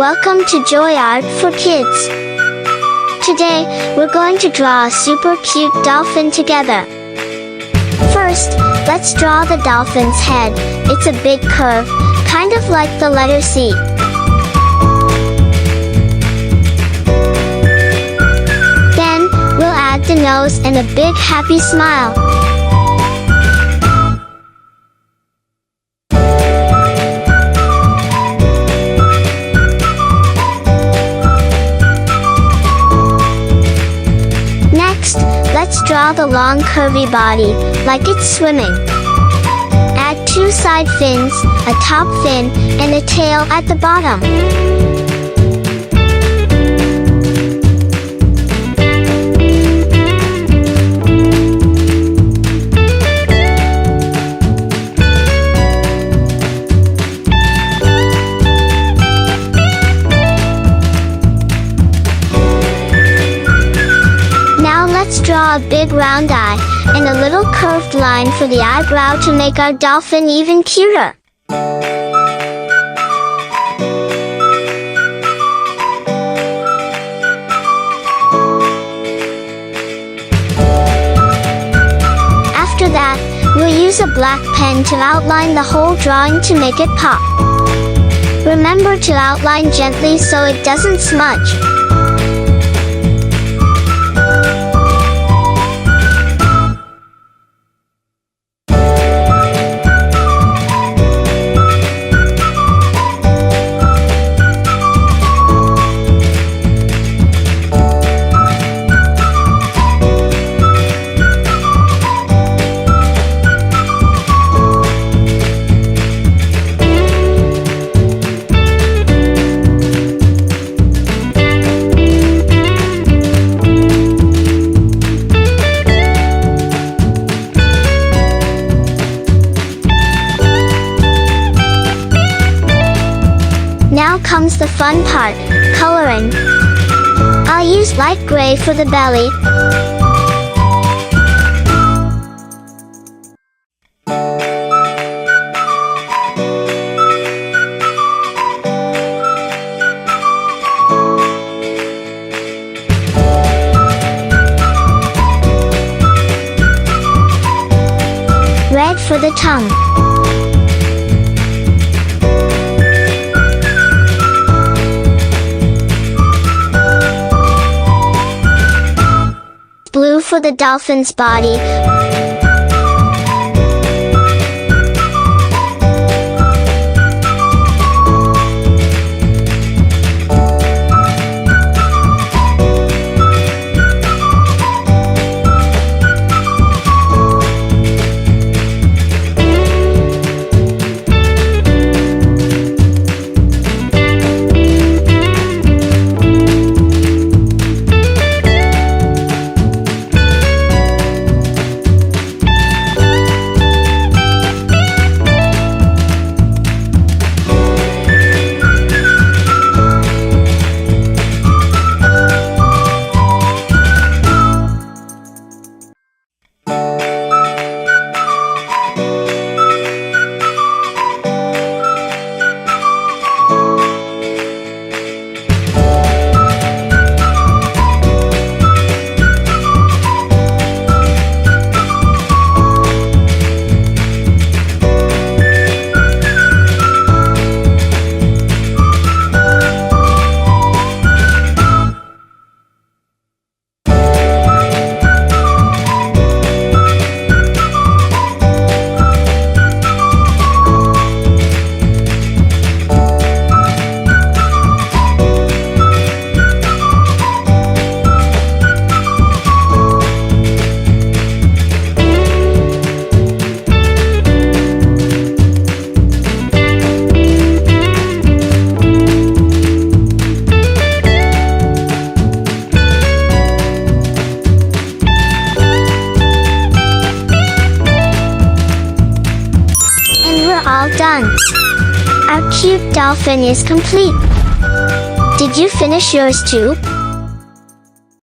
Welcome to Joy Art for Kids. Today, we're going to draw a super cute dolphin together. First, let's draw the dolphin's head. It's a big curve, kind of like the letter C. Then, we'll add the nose and a big happy smile. Let's draw the long curvy body, like it's swimming. Add 2 side fins, a top fin, and a tail at the bottom. Let's draw a big round eye, and a little curved line for the eyebrow to make our dolphin even cuter. After that, we'll use a black pen to outline the whole drawing to make it pop. Remember to outline gently so it doesn't smudge. Now comes the fun part, coloring. I'll use light gray for the belly. Red for the tongue. Blue for the dolphin's body. All done. Our cute dolphin is complete. Did you finish yours too?